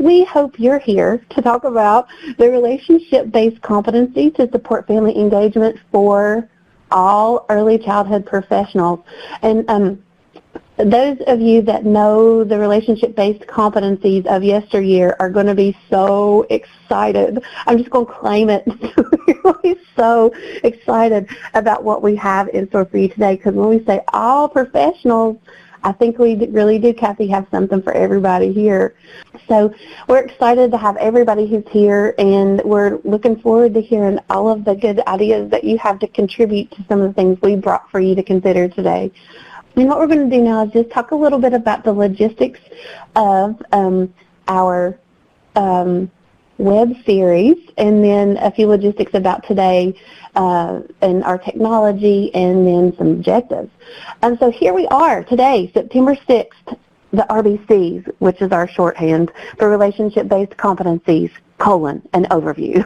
we hope you're here to talk about the relationship-based competencies to support family engagement for all early childhood professionals. And those of you that know the relationship-based competencies of yesteryear are going to be so excited. I'm just going to claim it. We're so excited about what we have in store for you today, because when we say all professionals, I think we really do, Kathy, have something for everybody here. So we're excited to have everybody who's here, and we're looking forward to hearing all of the good ideas that you have to contribute to some of the things we brought for you to consider today. And what we're going to do now is just talk a little bit about the logistics of our web series, and then a few logistics about today and our technology, and then some objectives. And so here we are today, September 6th, the RBCs, which is our shorthand for relationship-based competencies, an overview.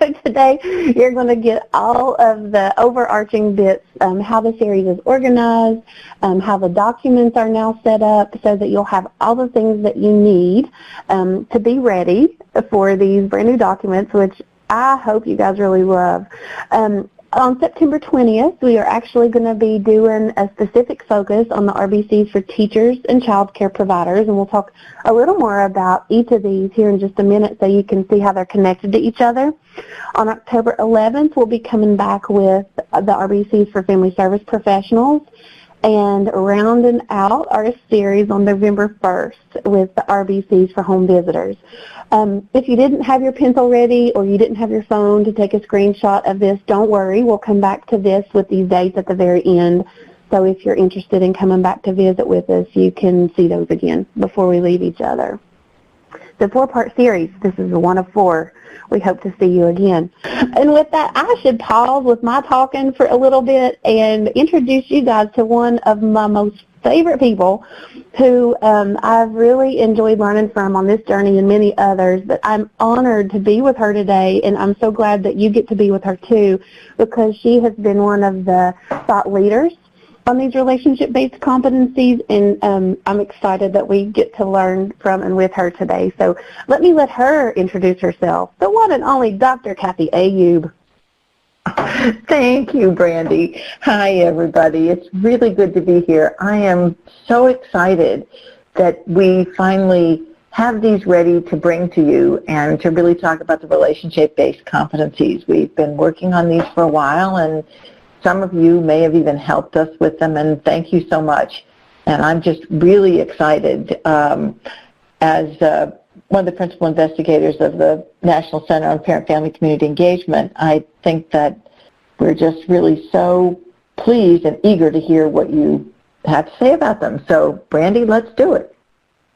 So today you're going to get all of the overarching bits, how the series is organized, how the documents are now set up, so that you'll have all the things that you need to be ready for these brand new documents, which I hope you guys really love. On September 20th, we are actually going to be doing a specific focus on the RBCs for teachers and child care providers, and we'll talk a little more about each of these here in just a minute so you can see how they're connected to each other. On October 11th, we'll be coming back with the RBCs for family service professionals, and rounding out our series on November 1st with the RBCs for home visitors. If you didn't have your pencil ready or you didn't have your phone to take a screenshot of this, don't worry. We'll come back to this with these dates at the very end. So if you're interested in coming back to visit with us, you can see those again before we leave each other. The 4-part series, this is one of 4. We hope to see you again. And with that, I should pause with my talking for a little bit and introduce you guys to one of my most favorite people who I've really enjoyed learning from on this journey and many others. But I'm honored to be with her today, and I'm so glad that you get to be with her too, because she has been one of the thought leaders on these relationship-based competencies, and I'm excited that we get to learn from and with her today. So let her introduce herself, the one and only Dr. Kathy Ayub. Thank you, Brandy. Hi, everybody. It's really good to be here. I am so excited that we finally have these ready to bring to you and to really talk about the relationship-based competencies. We've been working on these for a while, and some of you may have even helped us with them, and thank you so much. And I'm just really excited. As one of the principal investigators of the National Center on Parent-Family Community Engagement, I think that we're just really so pleased and eager to hear what you have to say about them. So, Brandy, let's do it.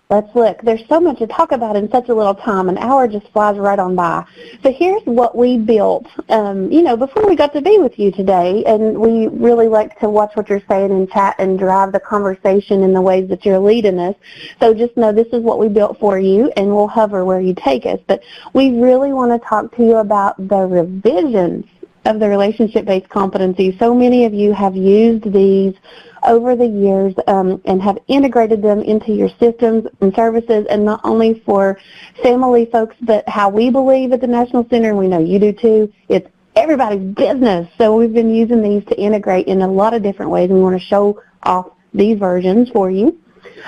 Let's look. There's so much to talk about in such a little time. An hour just flies right on by. So here's what we built, before we got to be with you today. And we really like to watch what you're saying and chat and drive the conversation in the ways that you're leading us. So just know this is what we built for you, and we'll hover where you take us. But we really want to talk to you about the revisions of the relationship-based competencies. So many of you have used these over the years and have integrated them into your systems and services, and not only for family folks, but how we believe at the National Center, and we know you do too, it's everybody's business. So we've been using these to integrate in a lot of different ways, and we want to show off these versions for you.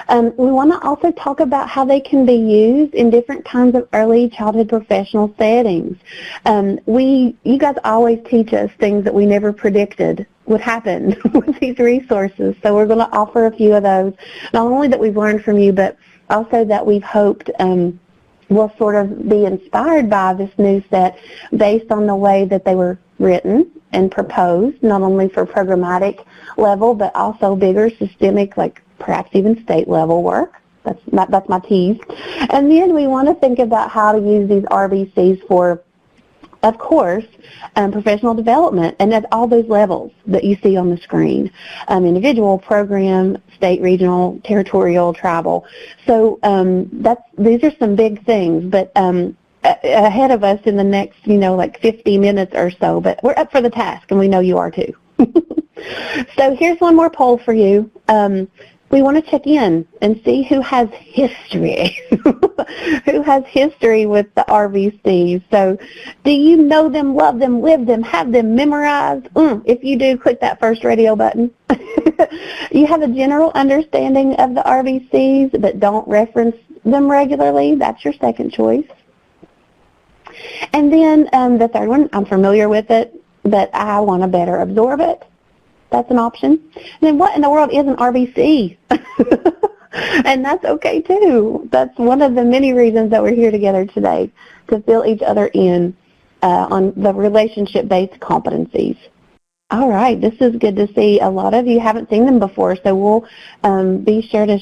We want to also talk about how they can be used in different kinds of early childhood professional settings. You guys always teach us things that we never predicted would happen with these resources. So we're going to offer a few of those, not only that we've learned from you, but also that we've hoped will sort of be inspired by this new set based on the way that they were written and proposed, not only for programmatic level, but also bigger systemic, like perhaps even state level work. That's my tease. And then we want to think about how to use these RBCs for, of course, professional development, and at all those levels that you see on the screen, individual, program, state, regional, territorial, tribal. So these are some big things, but ahead of us in the next, 50 minutes or so, but we're up for the task, and we know you are too. So here's one more poll for you. we want to check in and see who has history, who has history with the RBCs. So do you know them, love them, live them, have them memorized? If you do, click that first radio button. You have a general understanding of the RBCs but don't reference them regularly. That's your second choice. And then the third one, I'm familiar with it, but I want to better absorb it. That's an option. And then what in the world is an RBC? And that's okay too. That's one of the many reasons that we're here together today, to fill each other in on the relationship-based competencies. All right, this is good to see. A lot of you haven't seen them before, so we'll be sure to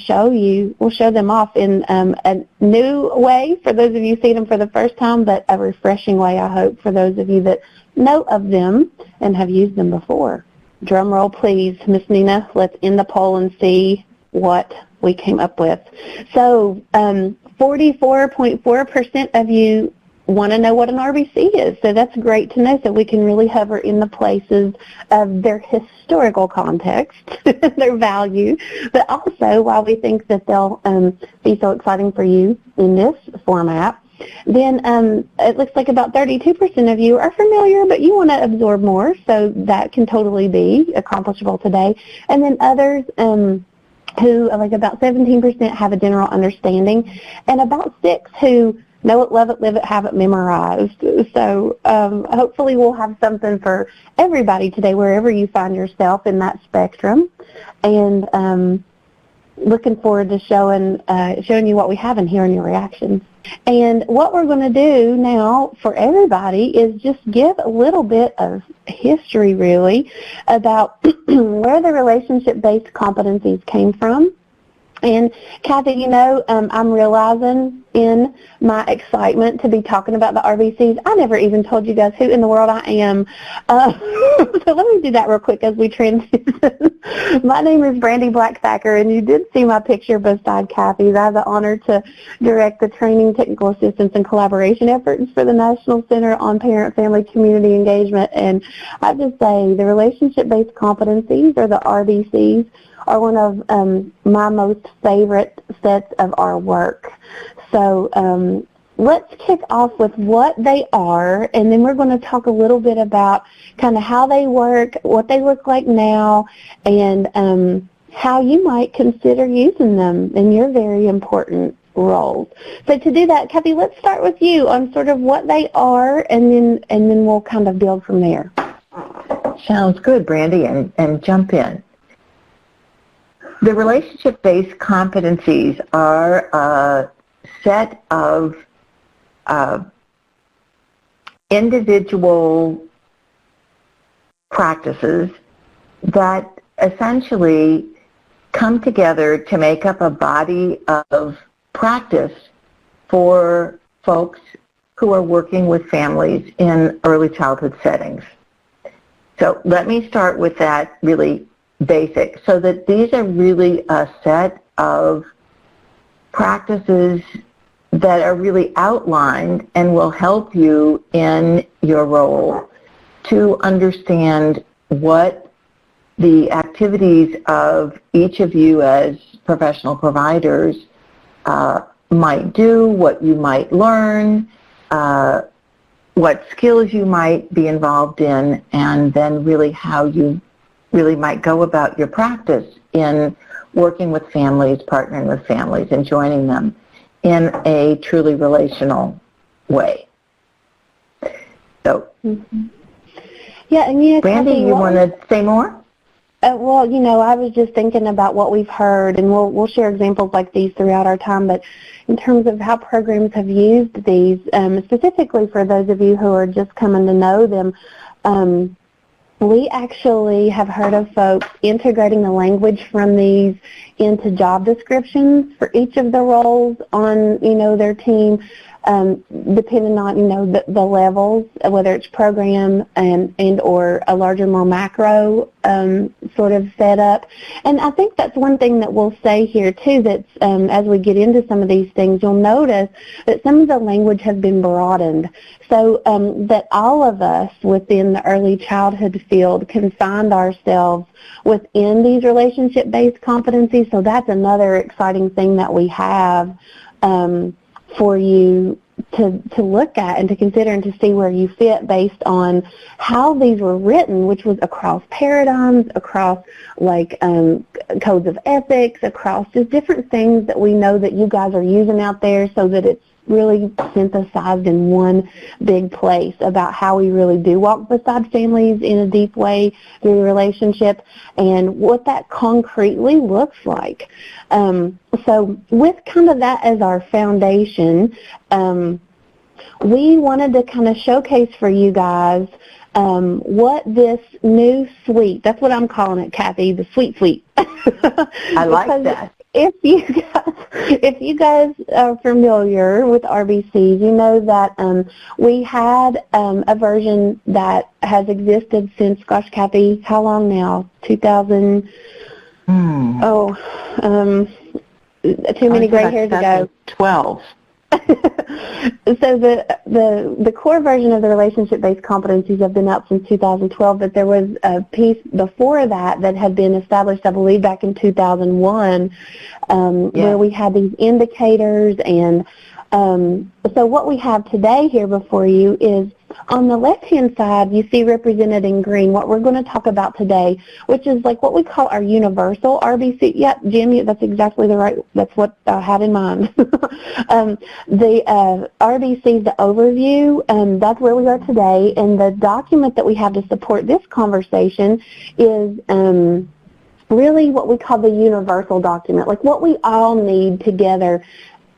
we'll show them off in a new way for those of you who see them for the first time, but a refreshing way, I hope, for those of you that know of them and have used them before. Drum roll, please, Miss Nina. Let's end the poll and see what we came up with. So 44.4% of you want to know what an RBC is. So that's great to know, so we can really hover in the places of their historical context, their value, but also while we think that they'll be so exciting for you in this format, then it looks like about 32% of you are familiar, but you want to absorb more, so that can totally be accomplishable today. And then others who, like about 17%, have a general understanding, and about 6 who know it, love it, live it, have it memorized. So hopefully we'll have something for everybody today, wherever you find yourself in that spectrum. And looking forward to showing you what we have and hearing your reactions. And what we're going to do now for everybody is just give a little bit of history, really, about where the relationship-based competencies came from. And Kathy, you know, I'm realizing in my excitement to be talking about the RBCs, I never even told you guys who in the world I am. So let me do that real quick as we transition. My name is Brandy Black-Thacker, and you did see my picture beside Kathy's. I have the honor to direct the training, technical assistance, and collaboration efforts for the National Center on Parent, Family, Community Engagement. And I just say the relationship-based competencies, or the RBCs, are one of my most favorite sets of our work. So let's kick off with what they are, and then we're going to talk a little bit about kind of how they work, what they look like now, and how you might consider using them in your very important roles. So to do that, Kathy, let's start with you on sort of what they are, and then we'll kind of build from there. Sounds good, Brandy, and jump in. The relationship-based competencies are a set of individual practices that essentially come together to make up a body of practice for folks who are working with families in early childhood settings. So let me start with that really basic, so that these are really a set of practices that are really outlined and will help you in your role to understand what the activities of each of you as professional providers might do, what you might learn, what skills you might be involved in, and then really how you really might go about your practice in working with families, partnering with families, and joining them in a truly relational way. So, Yeah, and you know, Brandy, Kathy, you want to say more? Well, you know, I was just thinking about what we've heard, and we'll share examples like these throughout our time, but in terms of how programs have used these, specifically for those of you who are just coming to know them, we actually have heard of folks integrating the language from these into job descriptions for each of the roles on, you know, their team, depending on, you know, the levels, whether it's program and or a larger, more macro sort of set up. And I think that's one thing that we'll say here too, that as we get into some of these things, you'll notice that some of the language has been broadened, so that all of us within the early childhood field can find ourselves within these relationship-based competencies. So that's another exciting thing that we have for you to look at and to consider and to see where you fit based on how these were written, which was across paradigms, across like codes of ethics, across just different things that we know that you guys are using out there, so that it's really synthesized in one big place about how we really do walk beside families in a deep way through relationship and what that concretely looks like. So with kind of that as our foundation, we wanted to kind of showcase for you guys what this new suite, that's what I'm calling it, Kathy, the sweet. I like that. If you guys are familiar with RBCs, you know that we had a version that has existed since, gosh, Kathy, how long now? 2000. Too many gray hairs ago. 12. So the core version of the relationship-based competencies have been out since 2012, but there was a piece before that that had been established, I believe, back in 2001, where we had these indicators. And so what we have today here before you is, on the left-hand side, you see represented in green what we're going to talk about today, which is like what we call our universal RBC. Yeah, Jim, that's exactly that's what I had in mind. The RBC, the overview, that's where we are today, and the document that we have to support this conversation is really what we call the universal document, like what we all need together,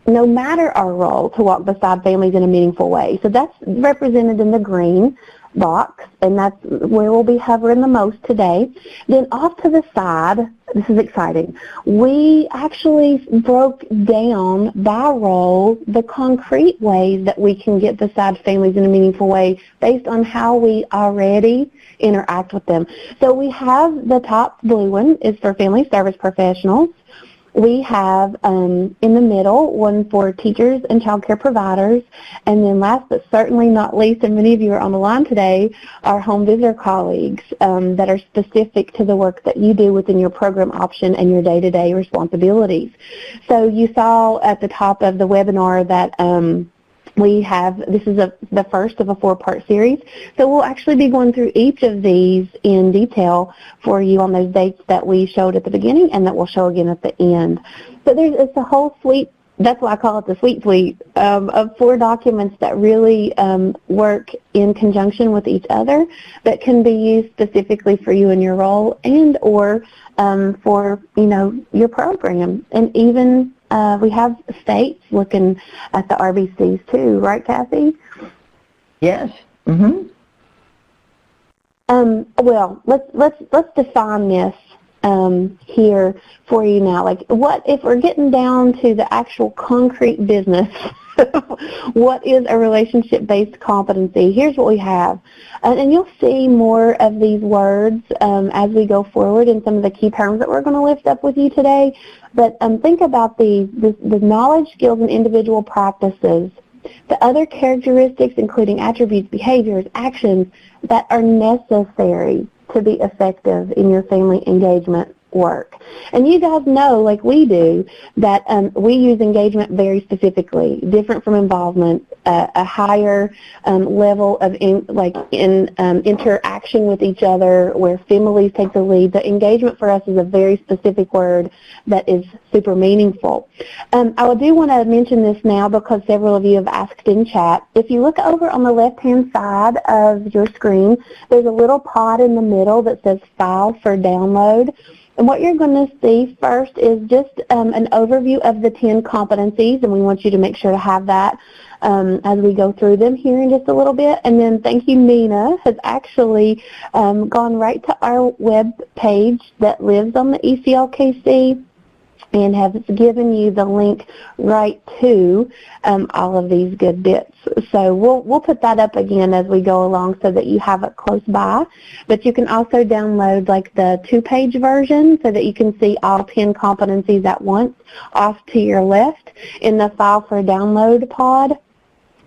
no matter our role, to walk beside families in a meaningful way. So that's represented in the green box, and that's where we'll be hovering the most today. Then off to the side, this is exciting, we actually broke down by role the concrete ways that we can get beside families in a meaningful way based on how we already interact with them. So we have the top blue one is for family service professionals. We have in the middle one for teachers and child care providers, and then last but certainly not least, and many of you are on the line today, our home visitor colleagues that are specific to the work that you do within your program option and your day-to-day responsibilities. So you saw at the top of the webinar that we have, this is the first of a 4-part series, so we'll actually be going through each of these in detail for you on those dates that we showed at the beginning and that we'll show again at the end. So it's a whole suite, that's why I call it the suite of 4 documents that really work in conjunction with each other, that can be used specifically for you and your role, and or for your program. And even we have states looking at the RBCs too, right, Kathy? Yes. Well, let's define this here for you now. Like, what if we're getting down to the actual concrete business? What is a relationship-based competency? Here's what we have. And you'll see more of these words as we go forward in some of the key terms that we're going to lift up with you today. But think about the knowledge, skills, and individual practices, the other characteristics, including attributes, behaviors, actions that are necessary to be effective in your family engagement work. And you guys know, like we do, that we use engagement very specifically, different from involvement, a higher level of interaction with each other, where families take the lead. The engagement for us is a very specific word that is super meaningful. I do want to mention this now because several of you have asked in chat. If you look over on the left-hand side of your screen, there's a little pod in the middle that says File for Download. And what you're going to see first is just an overview of the 10 competencies, and we want you to make sure to have that as we go through them here in just a little bit. And then thank you, Nina, has actually gone right to our web page that lives on the ECLKC and has given you the link right to all of these good bits. So we'll put that up again as we go along so that you have it close by. But you can also download like the 2-page version so that you can see all 10 competencies at once off to your left in the file for download pod.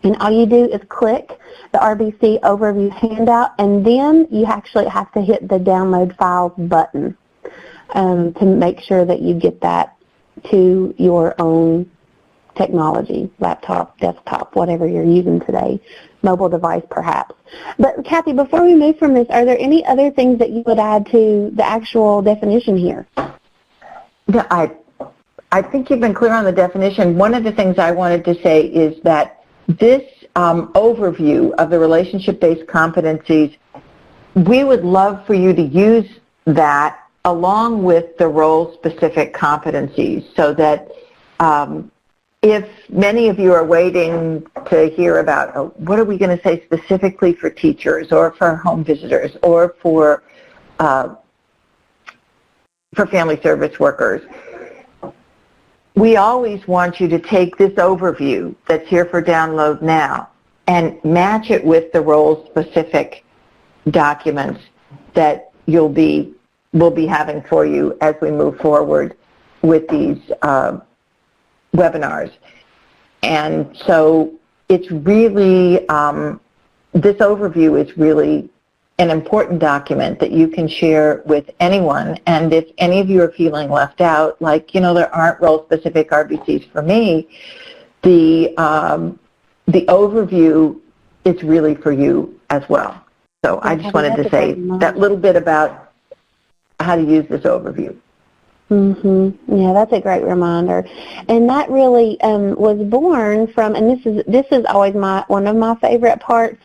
And all you do is click the RBC overview handout, and then you actually have to hit the download files button to make sure that you get that to your own technology, laptop, desktop, whatever you're using today, mobile device perhaps. But Kathy, before we move from this, are there any other things that you would add to the actual definition here? Yeah, I think you've been clear on the definition. One of the things I wanted to say is that this overview of the relationship-based competencies, we would love for you to use that along with the role-specific competencies so that if many of you are waiting to hear about what are we going to say specifically for teachers or for home visitors or for family service workers, we always want you to take this overview that's here for download now and match it with the role-specific documents that we'll be having for you as we move forward with these webinars. And so it's really, this overview is really an important document that you can share with anyone. And if any of you are feeling left out, like, there aren't role-specific RBCs for me, the overview is really for you as well. So I just wanted to say that little bit about how to use this overview. Yeah, that's a great reminder, and that really was born from. And this is always one of my favorite parts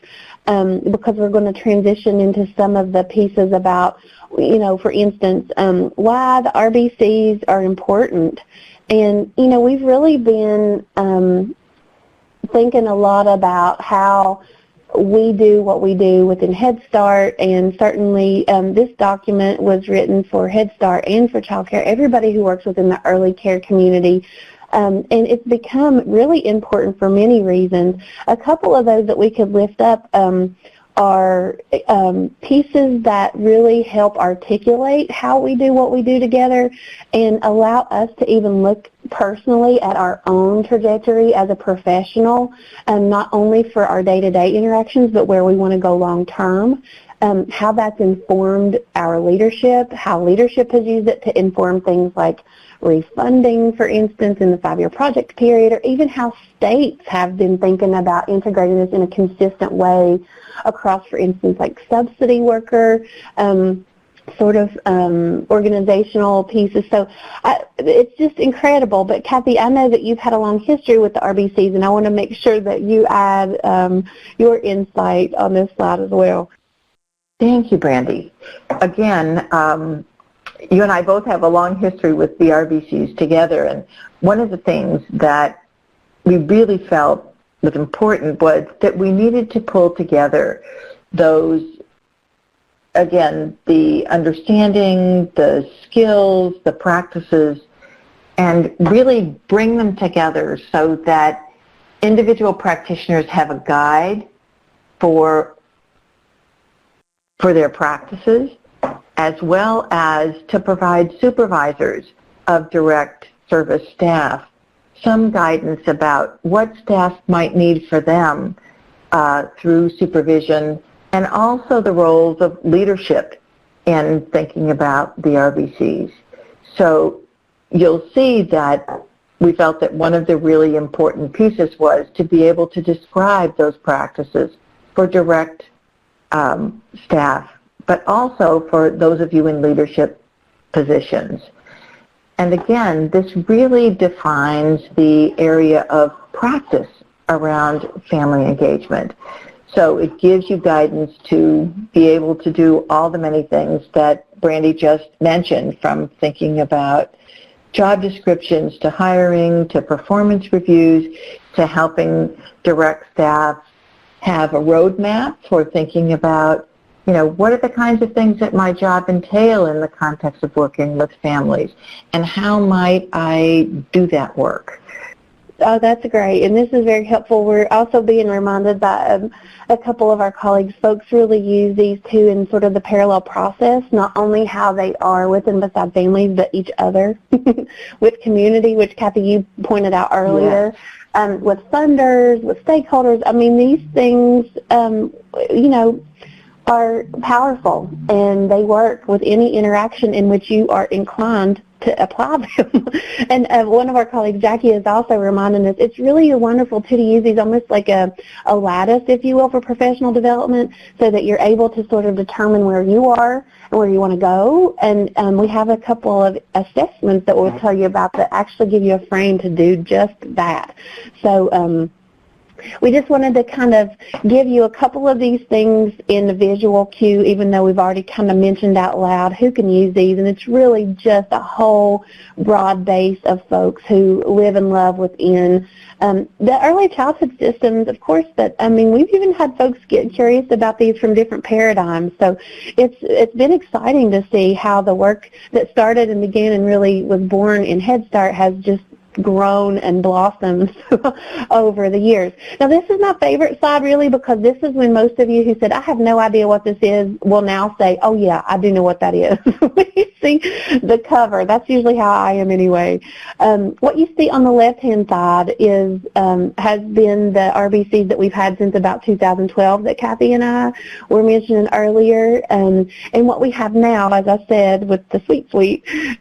because we're going to transition into some of the pieces about, for instance, why the RBCs are important, and we've really been thinking a lot about how we do what we do within Head Start, and certainly this document was written for Head Start and for child care, everybody who works within the early care community. And it's become really important for many reasons. A couple of those that we could lift up are pieces that really help articulate how we do what we do together and allow us to even look personally at our own trajectory as a professional, not only for our day-to-day interactions, but where we want to go long-term, how that's informed our leadership, how leadership has used it to inform things like refunding, for instance, in the 5-year project period, or even how states have been thinking about integrating this in a consistent way across, for instance, like subsidy worker organizational pieces. So it's just incredible. But Kathy, I know that you've had a long history with the RBCs, and I want to make sure that you add your insight on this slide as well. Thank you, Brandy. Again, you and I both have a long history with the RBCs together, and one of the things that we really felt was important was that we needed to pull together those, again, the understanding, the skills, the practices, and really bring them together so that individual practitioners have a guide for their practices, as well as to provide supervisors of direct service staff some guidance about what staff might need for them through supervision, and also the roles of leadership in thinking about the RBCs. So you'll see that we felt that one of the really important pieces was to be able to describe those practices for direct staff, but also for those of you in leadership positions. And again, this really defines the area of practice around family engagement. So it gives you guidance to be able to do all the many things that Brandy just mentioned, from thinking about job descriptions to hiring to performance reviews to helping direct staff have a roadmap for thinking about what are the kinds of things that my job entail in the context of working with families, and how might I do that work? Oh, that's great, and this is very helpful. We're also being reminded by a couple of our colleagues, folks really use these two in sort of the parallel process, not only how they are with and beside families, but each other, with community, which Kathy, you pointed out earlier, Yes. with funders, with stakeholders. I mean, these things, are powerful, and they work with any interaction in which you are inclined to apply them. And one of our colleagues, Jackie, is also reminding us it's really wonderful too to use these almost like a lattice, if you will, for professional development, so that you're able to sort of determine where you are and where you want to go. And we have a couple of assessments that we'll tell you about that actually give you a frame to do just that. So we just wanted to kind of give you a couple of these things in the visual cue, even though we've already kind of mentioned out loud who can use these, and it's really just a whole broad base of folks who live and love within the early childhood systems, of course, but I mean, we've even had folks get curious about these from different paradigms, so it's been exciting to see how the work that started and began and really was born in Head Start has just grown and blossomed over the years. Now, this is my favorite slide, really, because this is when most of you who said, I have no idea what this is, will now say, oh, yeah, I do know what that is. When you see the cover, that's usually how I am anyway. What you see on the left-hand side is has been the RBCs that we've had since about 2012 that Kathy and I were mentioning earlier. And what we have now, as I said, with the suite,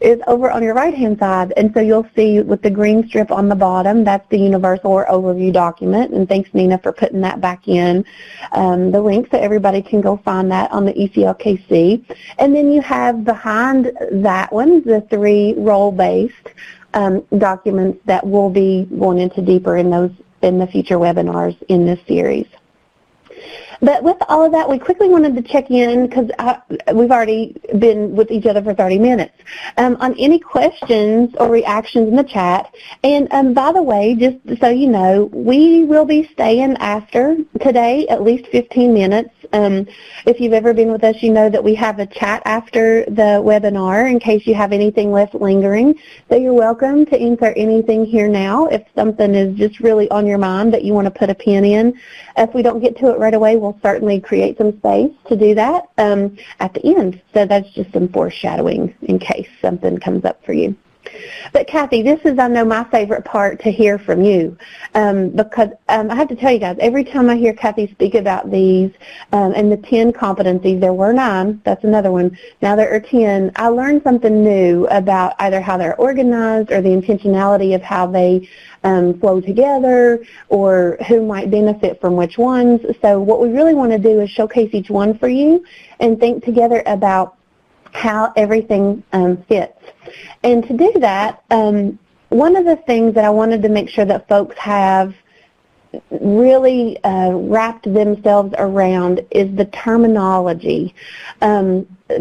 is over on your right-hand side. And so you'll see with the green strip on the bottom, that's the universal or overview document, and thanks, Nina, for putting that back in the link so everybody can go find that on the ECLKC. And then you have behind that one the three role-based documents that we'll be going into deeper in those in the future webinars in this series. But with all of that, we quickly wanted to check in, because we've already been with each other for 30 minutes, on any questions or reactions in the chat. And by the way, just so you know, we will be staying after today at least 15 minutes. If you've ever been with us, you know that we have a chat after the webinar in case you have anything left lingering. So you're welcome to insert anything here now if something is just really on your mind that you want to put a pin in. If we don't get to it right away, we'll certainly create some space to do that at the end. So that's just some foreshadowing in case something comes up for you. But Kathy, this is, I know, my favorite part to hear from you, because I have to tell you guys, every time I hear Kathy speak about these and the 10 competencies, there were 9, that's another one, now there are 10, I learned something new about either how they're organized or the intentionality of how they flow together or who might benefit from which ones. So what we really want to do is showcase each one for you and think together about how everything fits. And to do that, one of the things that I wanted to make sure that folks have really wrapped themselves around is the terminology.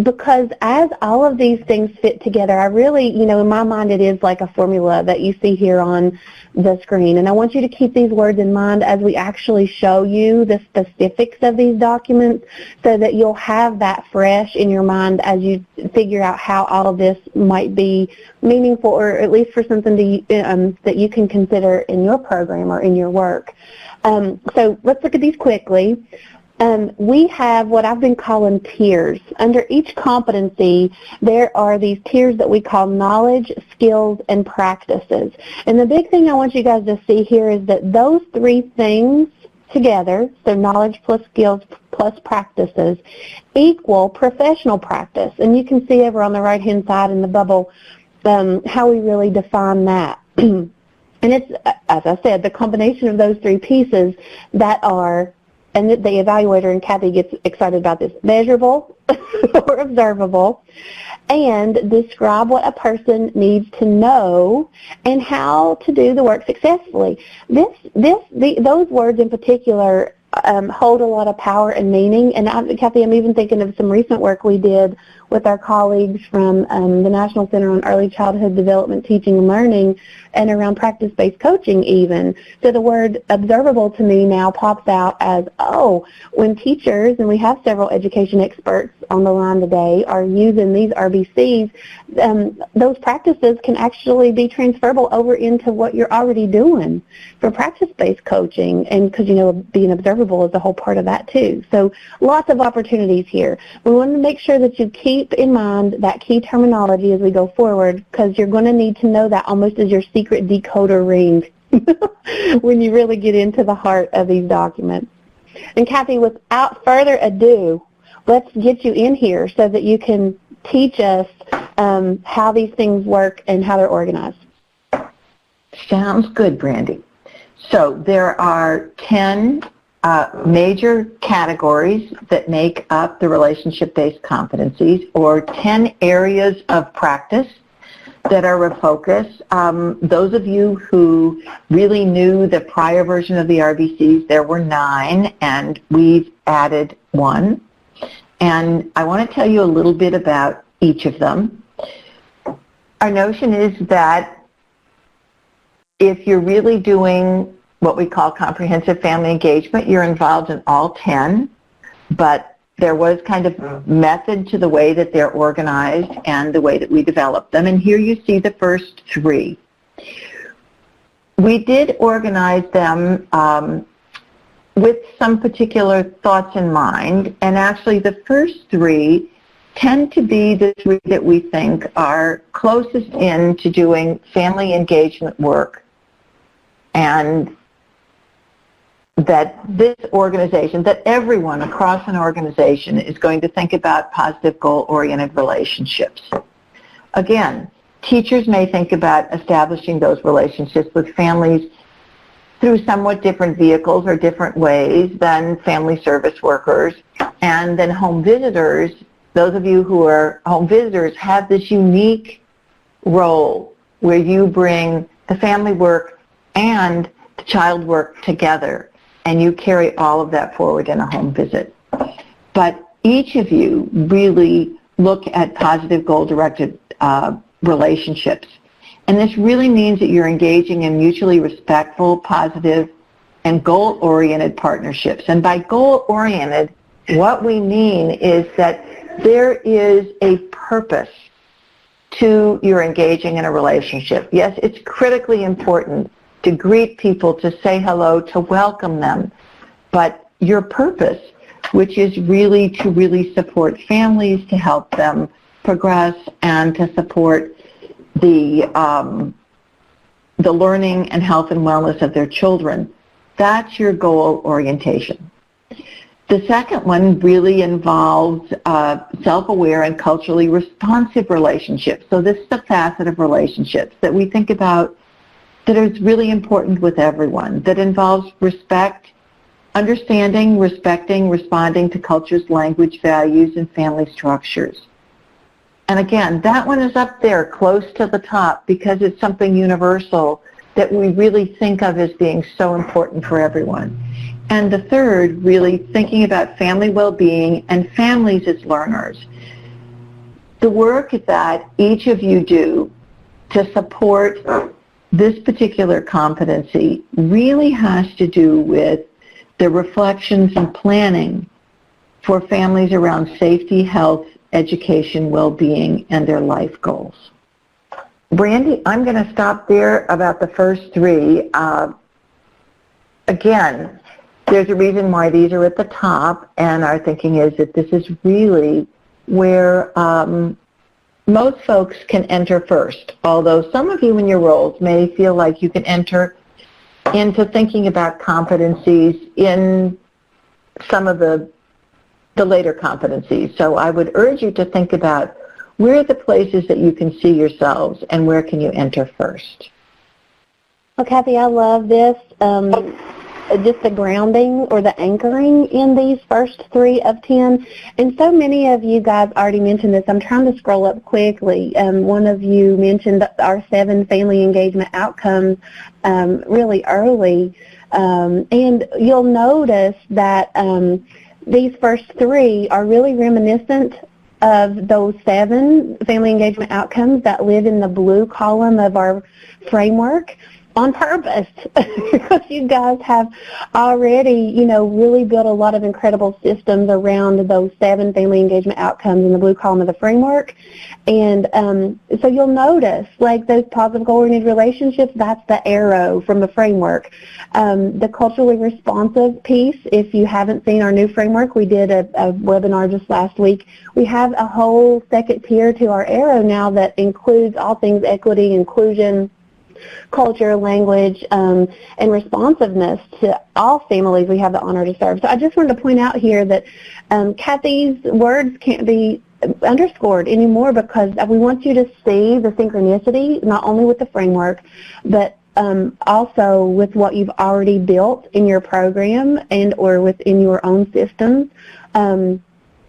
Because as all of these things fit together, I really, in my mind, it is like a formula that you see here on the screen. And I want you to keep these words in mind as we actually show you the specifics of these documents so that you'll have that fresh in your mind as you figure out how all of this might be meaningful, or at least for something that you can consider in your program or in your work. So let's look at these quickly. We have what I've been calling tiers. Under each competency, there are these tiers that we call knowledge, skills, and practices. And the big thing I want you guys to see here is that those 3 things together, so knowledge plus skills plus practices, equal professional practice. And you can see over on the right-hand side in the bubble how we really define that. And it's, as I said, the combination of those 3 pieces that are, and the evaluator, and Kathy gets excited about this, measurable or observable, and describe what a person needs to know and how to do the work successfully. Those words in particular hold a lot of power and meaning. And Kathy, I'm even thinking of some recent work we did with our colleagues from the National Center on Early Childhood Development, Teaching and Learning, and around practice-based coaching even. So the word observable to me now pops out as, when teachers, and we have several education experts on the line today, are using these RBCs, those practices can actually be transferable over into what you're already doing for practice-based coaching, and because, being observable is a whole part of that too. So lots of opportunities here. We want to make sure that you keep in mind that key terminology as we go forward, because you're going to need to know that almost as your secret decoder ring when you really get into the heart of these documents. And Kathy, without further ado, let's get you in here so that you can teach us how these things work and how they're organized. Sounds good, Brandy. So there are 10 major categories that make up the relationship-based competencies, or 10 areas of practice that are a focus. Those of you who really knew the prior version of the RBCs, there were 9, and we've added 1. And I want to tell you a little bit about each of them. Our notion is that if you're really doing what we call comprehensive family engagement, you're involved in all 10, but there was kind of method to the way that they're organized and the way that we developed them. And here you see the first 3. We did organize them with some particular thoughts in mind, and actually the first 3 tend to be the 3 that we think are closest in to doing family engagement work, and that this organization, that everyone across an organization is going to think about positive goal-oriented relationships. Again, teachers may think about establishing those relationships with families through somewhat different vehicles or different ways than family service workers. And then home visitors, those of you who are home visitors, have this unique role where you bring the family work and the child work together, and you carry all of that forward in a home visit. But each of you really look at positive goal-directed relationships. And this really means that you're engaging in mutually respectful, positive, and goal-oriented partnerships. And by goal-oriented, what we mean is that there is a purpose to your engaging in a relationship. Yes, it's critically important to greet people, to say hello, to welcome them. But your purpose, which is really to support families, to help them progress, and to support the learning and health and wellness of their children, that's your goal orientation. The second one really involves self-aware and culturally responsive relationships. So this is a facet of relationships that we think about that is really important with everyone, that involves respect, understanding, respecting, responding to culture's language, values, and family structures. And again, that one is up there close to the top because it's something universal that we really think of as being so important for everyone. And the third, really thinking about family well-being and families as learners. The work that each of you do to support this particular competency really has to do with the reflections and planning for families around safety, health, education, well-being, and their life goals. Brandy, I'm going to stop there about the first 3. Again, there's a reason why these are at the top, and our thinking is that this is really where most folks can enter first, although some of you in your roles may feel like you can enter into thinking about competencies in some of the later competencies. So I would urge you to think about where are the places that you can see yourselves and where can you enter first. Well, Kathy, I love this. Just the grounding or the anchoring in these first 3 of 10. And so many of you guys already mentioned this. I'm trying to scroll up quickly. One of you mentioned our 7 family engagement outcomes really early. And you'll notice that these first 3 are really reminiscent of those 7 family engagement outcomes that live in the blue column of our framework on purpose, because you guys have already, really built a lot of incredible systems around those 7 family engagement outcomes in the blue column of the framework. And so you'll notice, like those positive goal-oriented relationships, that's the arrow from the framework. The culturally responsive piece, if you haven't seen our new framework, we did a webinar just last week. We have a whole second tier to our arrow now that includes all things equity, inclusion, culture, language, and responsiveness to all families we have the honor to serve. So I just wanted to point out here that Kathy's words can't be underscored anymore, because we want you to see the synchronicity, not only with the framework, but also with what you've already built in your program and or within your own systems,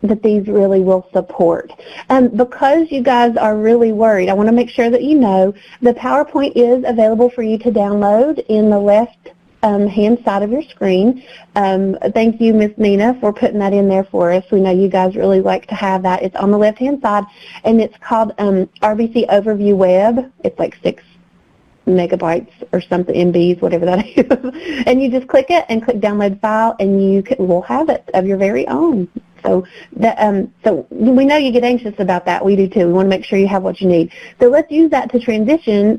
that these really will support. And because you guys are really worried, I want to make sure that you know the PowerPoint is available for you to download in the left hand side of your screen. Thank you, Miss Nina, for putting that in there for us. We know you guys really like to have that. It's on the left-hand side, and it's called RBC Overview Web. It's like 6 megabytes or something, MBs, whatever that is. And you just click it and click download file, and you will have it of your very own. So so we know you get anxious about that. We do too. We want to make sure you have what you need. So let's use that to transition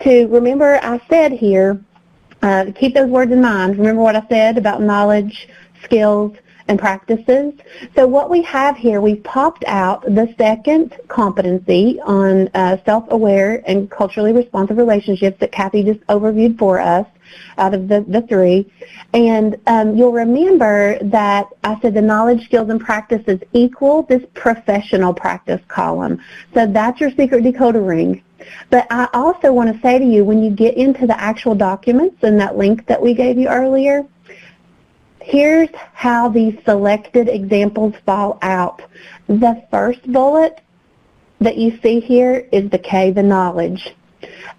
to, remember I said here, keep those words in mind. Remember what I said about knowledge, skills, and practices. So what we have here, we've popped out the second competency on self-aware and culturally responsive relationships that Kathy just overviewed for us out of the 3. And you'll remember that I said the knowledge, skills, and practices equal this professional practice column. So that's your secret decoder ring. But I also want to say to you, when you get into the actual documents and that link that we gave you earlier, here's how these selected examples fall out. The first bullet that you see here is the K, the knowledge.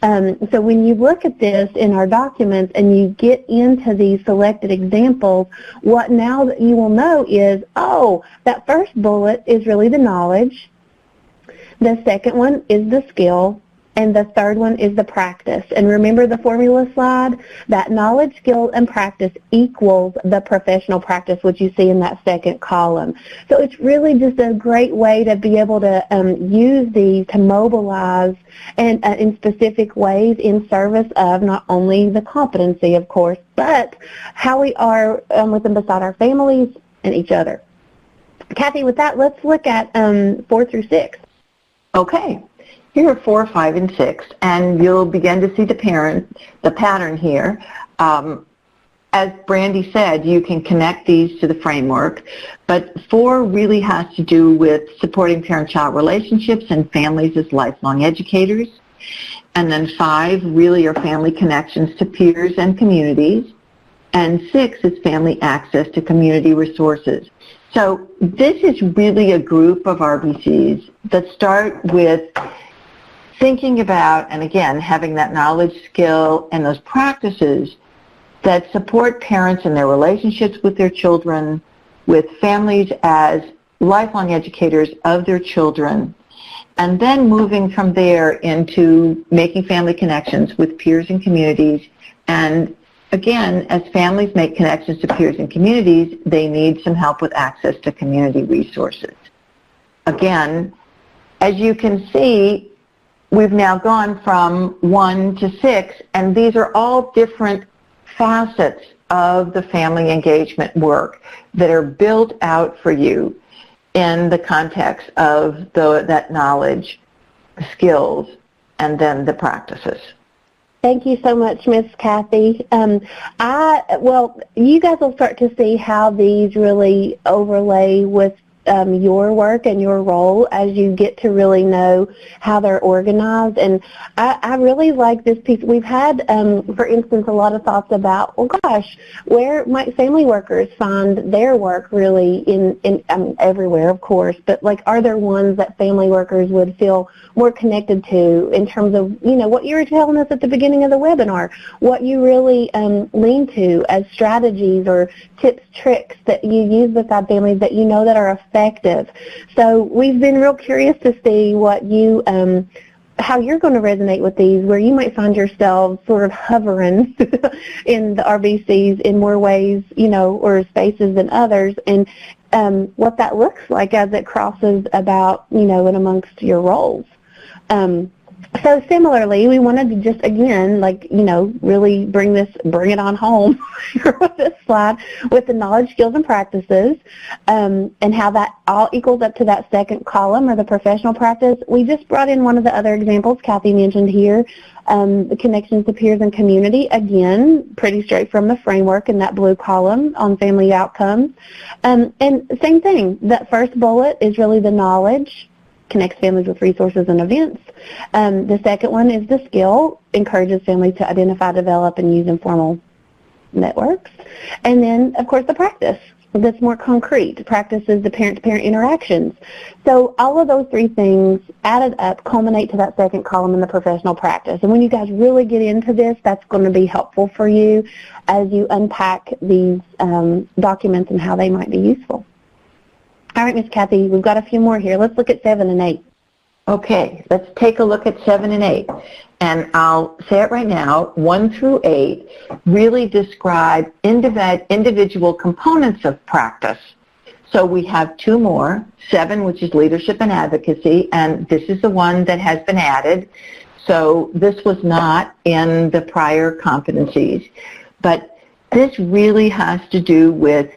So when you look at this in our documents and you get into these selected examples, what now that you will know is, oh, that first bullet is really the knowledge, the second one is the skill, and the third one is the practice. And remember the formula slide? That knowledge, skill, and practice equals the professional practice, which you see in that second column. So it's really just a great way to be able to use these to mobilize and in specific ways in service of not only the competency, of course, but how we are with and beside our families and each other. Kathy, with that, let's look at 4 through 6. Okay. Here are 4, 5, and 6, and you'll begin to see the pattern here. As Brandy said, you can connect these to the framework, but 4 really has to do with supporting parent-child relationships and families as lifelong educators. And then 5 really are family connections to peers and communities. And 6 is family access to community resources. So this is really a group of RBCs that start with thinking about, and again, having that knowledge, skill, and those practices that support parents in their relationships with their children, with families as lifelong educators of their children, and then moving from there into making family connections with peers and communities. And again, as families make connections to peers and communities, they need some help with access to community resources. Again, as you can see, we've now gone from 1 to 6, and these are all different facets of the family engagement work that are built out for you in the context of that knowledge, skills, and then the practices. Thank you so much, Miss Kathy. Well, you guys will start to see how these really overlay with your work and your role as you get to really know how they're organized. And I really like this piece. We've had, for instance, a lot of thoughts about, well, gosh, where might family workers find their work really in everywhere, of course, but like, are there ones that family workers would feel more connected to in terms of, what you were telling us at the beginning of the webinar, what you really lean to as strategies or tips, tricks that you use beside families that you know that are effective. So we've been real curious to see what you, how you're going to resonate with these, where you might find yourself sort of hovering in the RBCs in more ways, or spaces than others, and what that looks like as it crosses about, and amongst your roles. So similarly, we wanted to just, again, really bring it on home with this slide with the knowledge, skills, and practices, and how that all equals up to that second column, or the professional practice. We just brought in one of the other examples Kathy mentioned here, the connections to peers and community. Again, pretty straight from the framework in that blue column on family outcomes. And same thing, that first bullet is really the knowledge, connects families with resources and events. The second one is the skill, encourages families to identify, develop, and use informal networks. And then, of course, the practice, that's more concrete. Practices the parent-to-parent interactions. So all of those three things added up culminate to that second column in the professional practice. And when you guys really get into this, that's going to be helpful for you as you unpack these documents and how they might be useful. All right, Ms. Kathy, we've got a few more here. Let's look at 7 and 8. Okay, let's take a look at 7 and 8. And I'll say it right now, 1 through 8 really describe individual components of practice. So we have 2 more, 7, which is leadership and advocacy, and this is the one that has been added. So this was not in the prior competencies. But this really has to do with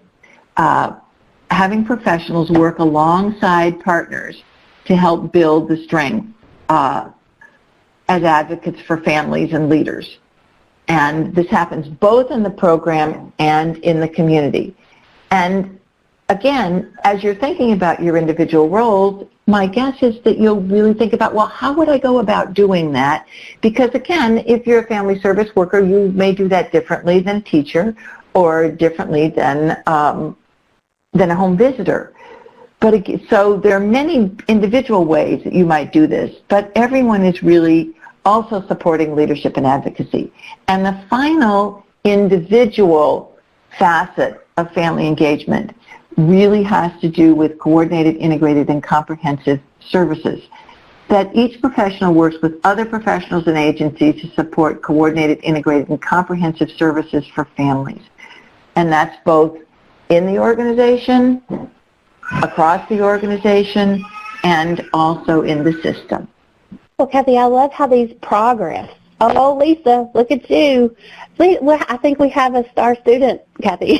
having professionals work alongside partners to help build the strength as advocates for families and leaders. And this happens both in the program and in the community. And again, as you're thinking about your individual roles, my guess is that you'll really think about, well, how would I go about doing that? Because again, if you're a family service worker, you may do that differently than a teacher or differently than a home visitor. But so there are many individual ways that you might do this, but everyone is really also supporting leadership and advocacy. And the final individual facet of family engagement really has to do with coordinated, integrated, and comprehensive services. That each professional works with other professionals and agencies to support coordinated, integrated, and comprehensive services for families. And that's both in the organization, across the organization, and also in the system. Well, Kathy, I love how these progress. Oh, Lisa, look at you. I think we have a star student, Kathy.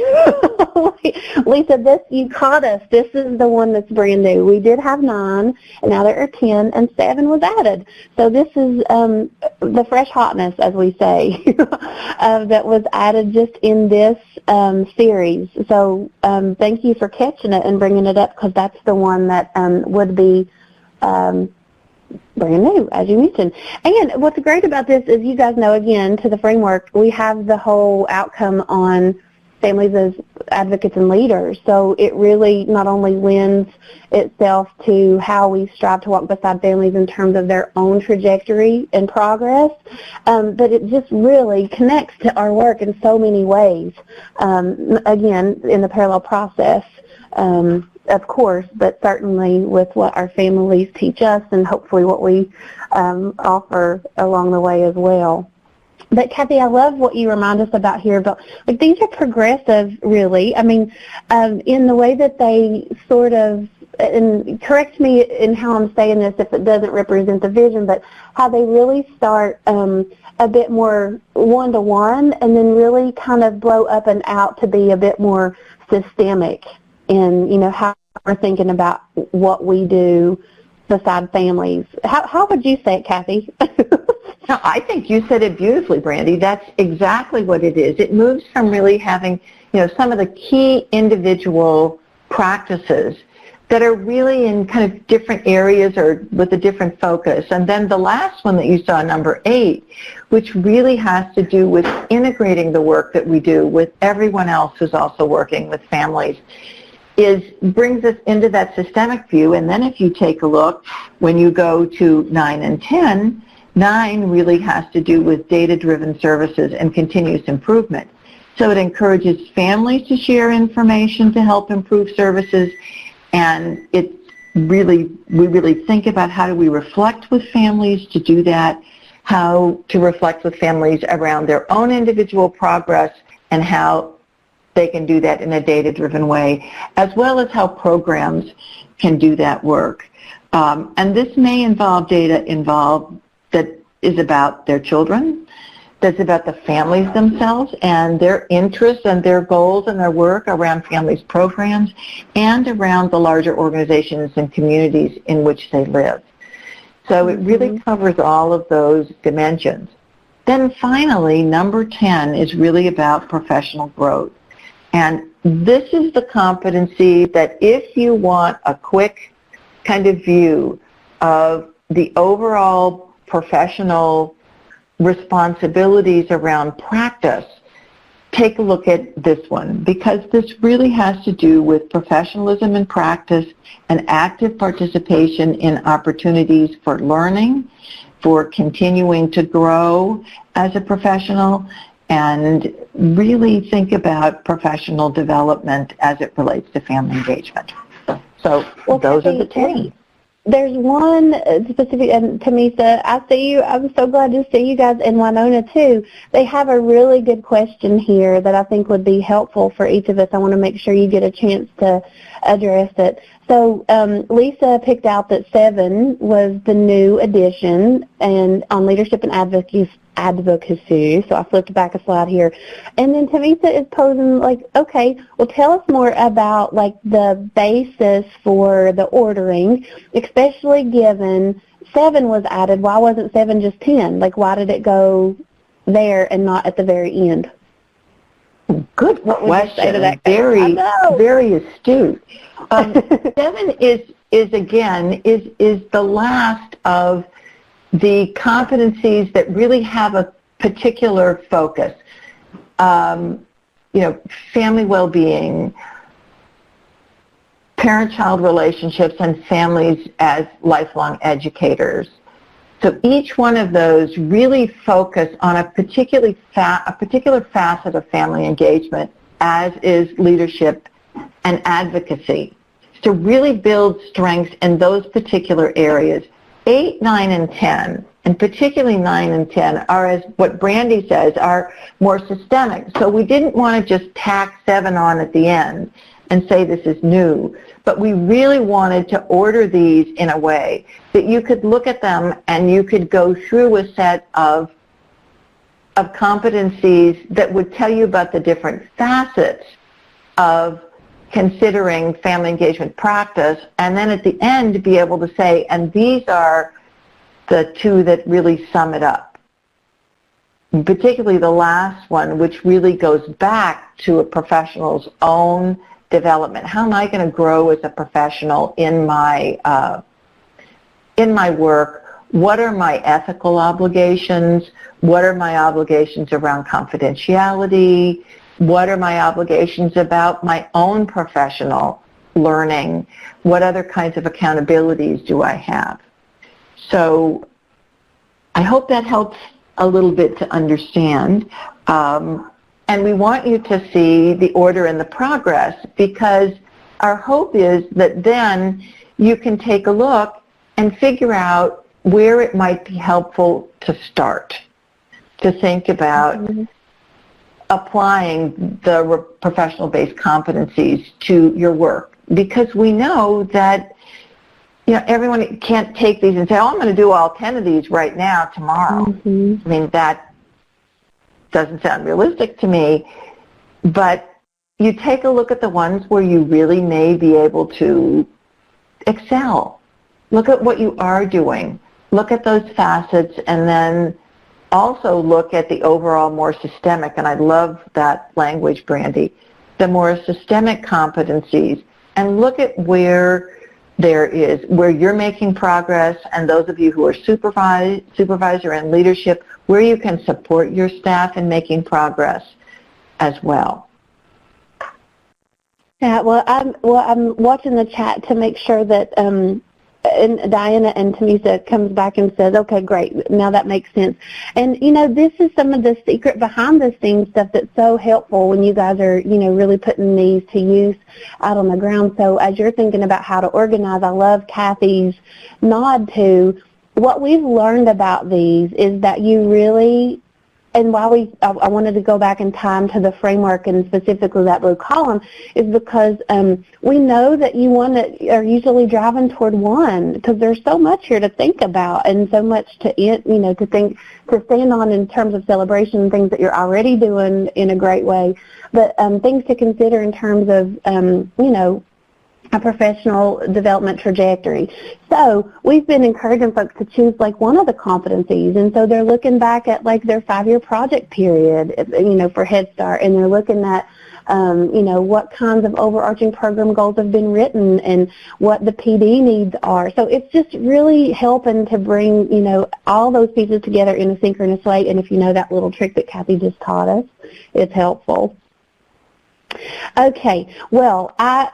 Lisa, you caught us. This is the one that's brand new. We did have 9, and now there are 10, and 7 was added. So this is the fresh hotness, as we say, that was added just in this series. So thank you for catching it and bringing it up, because that's the one that would be brand new, as you mentioned. And what's great about this is, you guys know, again, to the framework, we have the whole outcome on families as advocates and leaders. So it really not only lends itself to how we strive to walk beside families in terms of their own trajectory and progress, but it just really connects to our work in so many ways, again, in the parallel process. Of course, but certainly with what our families teach us, and hopefully what we offer along the way as well. But Kathy, I love what you remind us about here. But these are progressive, really. I mean, in the way that they sort of, and correct me in how I'm saying this if it doesn't represent the vision, but how they really start a bit more one-to-one, and then really kind of blow up and out to be a bit more systemic in, how we're thinking about what we do beside families. How would you say it, Kathy? No, I think you said it beautifully, Brandy. That's exactly what it is. It moves from really having, some of the key individual practices that are really in kind of different areas or with a different focus. And then the last one that you saw, number 8, which really has to do with integrating the work that we do with everyone else who's also working with families, brings us into that systemic view. And then if you take a look, when you go to 9 and 10, 9 really has to do with data-driven services and continuous improvement. So it encourages families to share information to help improve services, and we really think about how do we reflect with families to do that, how to reflect with families around their own individual progress, and how they can do that in a data-driven way, as well as how programs can do that work. And this may involve data that is about their children, that's about the families themselves and their interests and their goals and their work around families programs and around the larger organizations and communities in which they live. So it really covers all of those dimensions. Then finally, number 10 is really about professional growth. And this is the competency that if you want a quick kind of view of the overall professional responsibilities around practice, take a look at this one, because this really has to do with professionalism in practice and active participation in opportunities for learning, for continuing to grow as a professional, and really think about professional development as it relates to family engagement. So those are the 10. There's one specific, and Tamisa, I see you. I'm so glad to see you guys, and Winona too. They have a really good question here that I think would be helpful for each of us. I want to make sure you get a chance to address it. So Lisa picked out that 7 was the new addition and on leadership and advocacy. So I flipped back a slide here. And then Tamisa is posing okay, well tell us more about the basis for the ordering, especially given 7 was added. Why wasn't 7 just 10? Why did it go there and not at the very end? Good what question. Would you say to that? Very astute. 7 is the last of the competencies that really have a particular focus. Family well-being, parent-child relationships, and families as lifelong educators. So each one of those really focus on a particular facet of family engagement, as is leadership and advocacy, to really build strengths in those particular areas. 8, 9, and 10, and particularly 9 and 10, are, as what Brandy says, are more systemic. So we didn't want to just tack 7 on at the end and say this is new, but we really wanted to order these in a way that you could look at them and you could go through a set of competencies that would tell you about the different facets of considering family engagement practice, and then at the end be able to say, and these are the 2 that really sum it up. And particularly the last one, which really goes back to a professional's own development. How am I going to grow as a professional in my work? What are my ethical obligations? What are my obligations around confidentiality? What are my obligations about my own professional learning? What other kinds of accountabilities do I have? So I hope that helps a little bit to understand. And we want you to see the order and the progress, because our hope is that then you can take a look and figure out where it might be helpful to start, to think about applying the professional-based competencies to your work, because we know that everyone can't take these and say, oh, I'm going to do all 10 of these right now tomorrow. I mean, that doesn't sound realistic to me, but you take a look at the ones where you really may be able to excel. Look at what you are doing. Look at those facets, and then also look at the overall more systemic, and I love that language, Brandy, the more systemic competencies, and look at where there is where you're making progress, and those of you who are supervisor and leadership, where you can support your staff in making progress as well. Yeah, I'm watching the chat to make sure that and Diana and Tamisa comes back and says, okay, great, now that makes sense. And, you know, this is some of the secret behind the scenes stuff that's so helpful when you guys are, you know, really putting these to use out on the ground. So as you're thinking about how to organize, I love Kathy's nod to what we've learned about these is that you really, and why I wanted to go back in time to the framework and specifically that blue column is because we know that you are usually driving toward one because there's so much here to think about and so much to to stand on in terms of celebration and things that you're already doing in a great way, but things to consider in terms of you know, a professional development trajectory. So we've been encouraging folks to choose like one of the competencies, and so they're looking back at like their 5-year project period, you know, for Head Start, and they're looking at you know, what kinds of overarching program goals have been written and what the PD needs are. So it's just really helping to bring, you know, all those pieces together in a synchronous way, and if you know that little trick that Kathy just taught us, it's helpful. Okay, well, I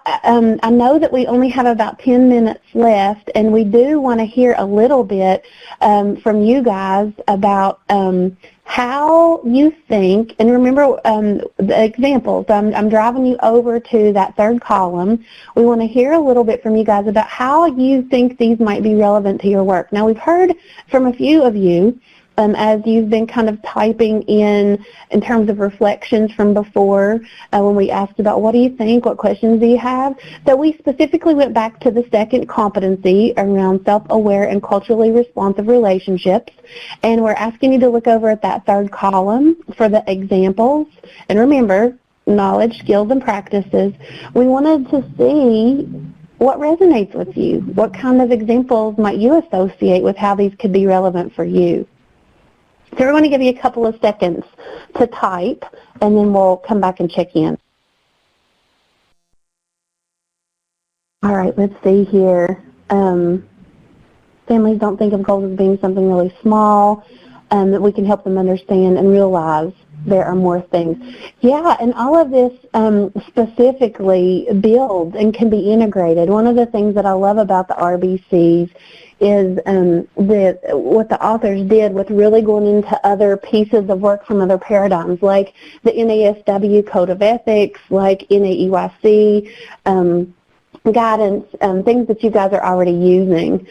know that we only have about 10 minutes left, and we do want to hear a little bit from you guys about how you think, and remember the examples. I'm driving you over to that third column. We want to hear a little bit from you guys about how you think these might be relevant to your work. Now, we've heard from a few of you as you've been kind of typing in terms of reflections from before when we asked about what do you think, what questions do you have. So we specifically went back to the second competency around self-aware and culturally responsive relationships, and we're asking you to look over at that third column for the examples. And remember, knowledge, skills, and practices. We wanted to see what resonates with you. What kind of examples might you associate with how these could be relevant for you? So we're going to give you a couple of seconds to type, and then we'll come back and check in. All right, let's see here. Families don't think of goals as being something really small, that we can help them understand and realize there are more things. Yeah, and all of this specifically builds and can be integrated. One of the things that I love about the RBCs is what the authors did with really going into other pieces of work from other paradigms, like the NASW Code of Ethics, like NAEYC, guidance, things that you guys are already using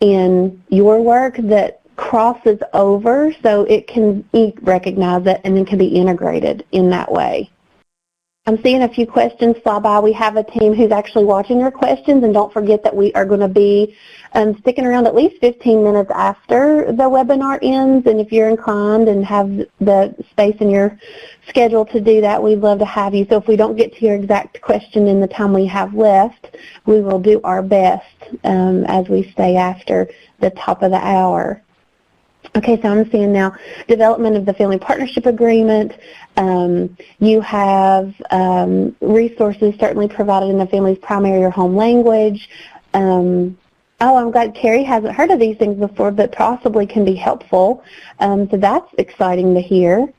in your work that crosses over so it can recognize it and then can be integrated in that way. I'm seeing a few questions fly by. We have a team who's actually watching your questions, and don't forget that we are going to be sticking around at least 15 minutes after the webinar ends, and if you're inclined and have the space in your schedule to do that, we'd love to have you. So if we don't get to your exact question in the time we have left, we will do our best as we stay after the top of the hour. Okay, so I'm seeing now development of the Family Partnership Agreement. You have resources certainly provided in the family's primary or home language. Oh, I'm glad Carrie hasn't heard of these things before, but possibly can be helpful. So that's exciting to hear.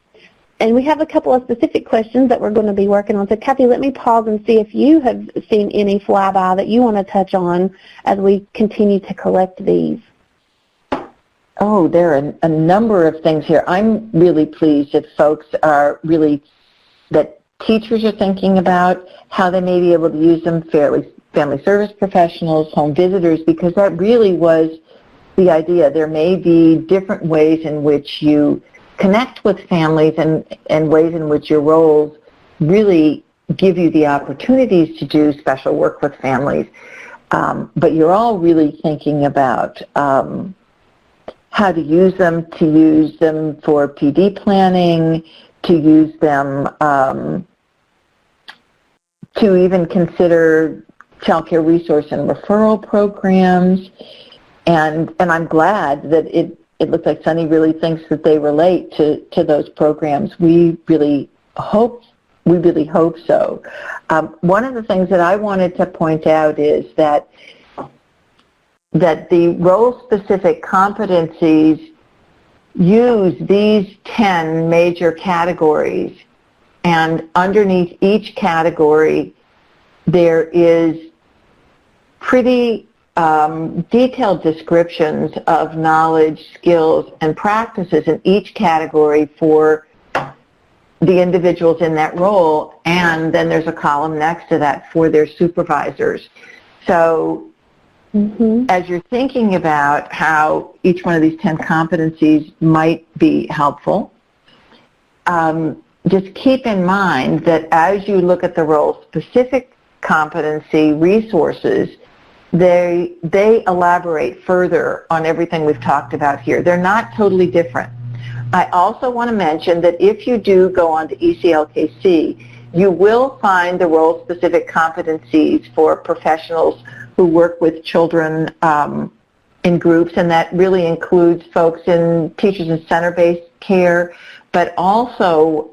And we have a couple of specific questions that we're going to be working on. So Kathy, let me pause and see if you have seen any flyby that you want to touch on as we continue to collect these. Oh, there are a number of things here. I'm really pleased that folks are that teachers are thinking about how they may be able to use them, family service professionals, home visitors, because that really was the idea. There may be different ways in which you connect with families and ways in which your roles really give you the opportunities to do special work with families. But you're all really thinking about how to use them for PD planning, to use them to even consider child care resource and referral programs. And I'm glad that it looks like Sunny really thinks that they relate to those programs. We really hope so. One of the things that I wanted to point out is that the role-specific competencies use these 10 major categories, and underneath each category there is pretty detailed descriptions of knowledge, skills, and practices in each category for the individuals in that role, and then there's a column next to that for their supervisors. So as you're thinking about how each one of these 10 competencies might be helpful, just keep in mind that as you look at the role-specific competency resources, they elaborate further on everything we've talked about here. They're not totally different. I also want to mention that if you do go on to ECLKC, you will find the role-specific competencies for professionals who work with children in groups, and that really includes folks in teachers and center-based care, but also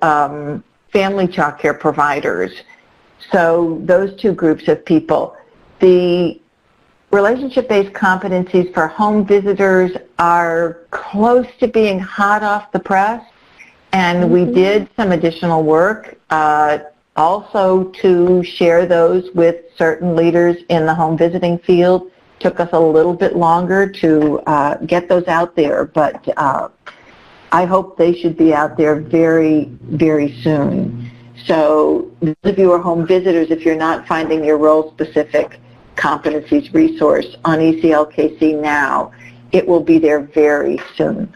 family child care providers. So those two groups of people. The relationship-based competencies for home visitors are close to being hot off the press, and we did some additional work also to share those with certain leaders in the home visiting field. Took us a little bit longer to get those out there, but I hope they should be out there very, very soon. So those of you who are home visitors, if you're not finding your role-specific competencies resource on ECLKC now, it will be there very soon.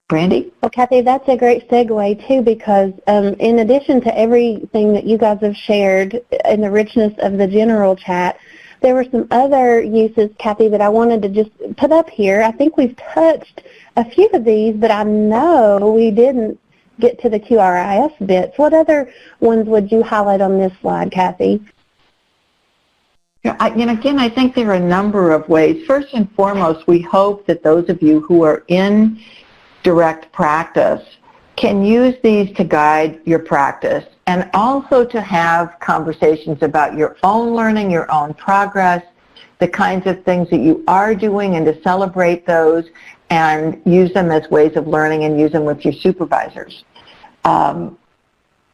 Brandy? Well, Kathy, that's a great segue, too, because in addition to everything that you guys have shared in the richness of the general chat, there were some other uses, Kathy, that I wanted to just put up here. I think we've touched a few of these, but I know we didn't get to the QRIS bits. What other ones would you highlight on this slide, Kathy? Yeah, again, I think there are a number of ways. First and foremost, we hope that those of you who are in direct practice can use these to guide your practice and also to have conversations about your own learning, your own progress, the kinds of things that you are doing, and to celebrate those and use them as ways of learning and use them with your supervisors.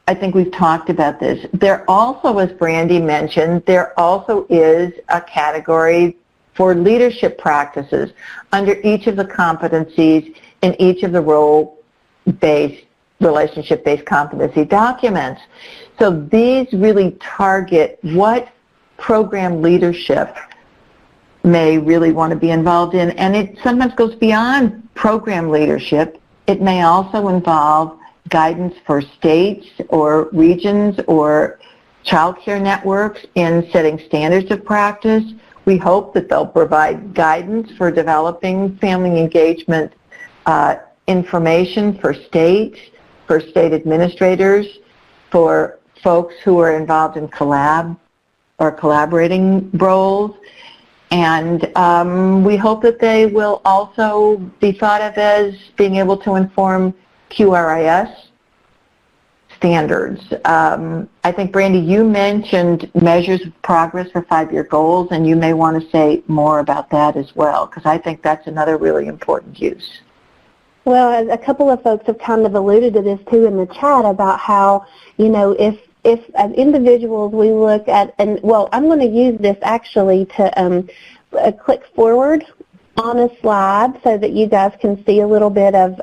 I think we've talked about this. There also, as Brandy mentioned, there also is a category for leadership practices under each of the competencies in each of the role-based, relationship-based competency documents. So these really target what program leadership may really want to be involved in, and it sometimes goes beyond program leadership. It may also involve guidance for states or regions or child care networks in setting standards of practice. We hope that they'll provide guidance for developing family engagement information for states, for state administrators, for folks who are involved in collaborating roles. And we hope that they will also be thought of as being able to inform QRIS standards. I think, Brandy, you mentioned measures of progress for 5-year goals, and you may want to say more about that as well, because I think that's another really important use. Well, a couple of folks have kind of alluded to this too in the chat about how, you know, if as individuals we look at, and well, I'm going to use this actually to click forward on a slide so that you guys can see a little bit of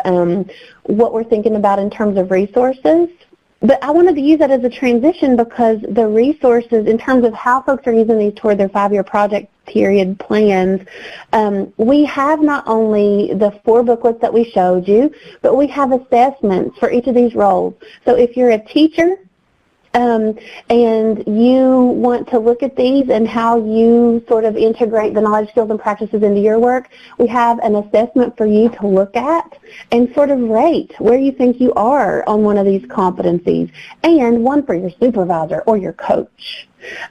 what we're thinking about in terms of resources. But I wanted to use that as a transition because the resources, in terms of how folks are using these toward their 5-year project period plans, we have not only the 4 booklets that we showed you, but we have assessments for each of these roles. So if you're a teacher, and you want to look at these and how you sort of integrate the knowledge, skills, and practices into your work, we have an assessment for you to look at and sort of rate where you think you are on one of these competencies, and one for your supervisor or your coach.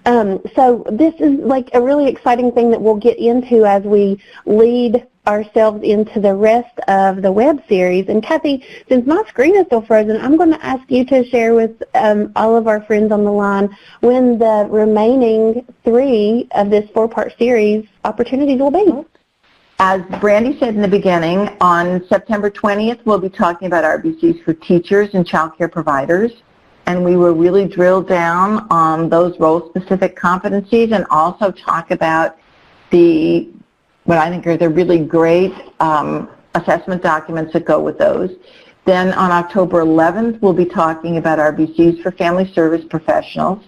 So this is like a really exciting thing that we'll get into as we lead ourselves into the rest of the web series. And Kathy, since my screen is still frozen, I'm going to ask you to share with all of our friends on the line when the remaining 3 of this 4-part series opportunities will be. As Brandy said in the beginning, on September 20th, we'll be talking about RBCs for teachers and child care providers. And we will really drill down on those role-specific competencies and also talk about what I think are the really great assessment documents that go with those. Then on October 11th, we'll be talking about RBCs for family service professionals.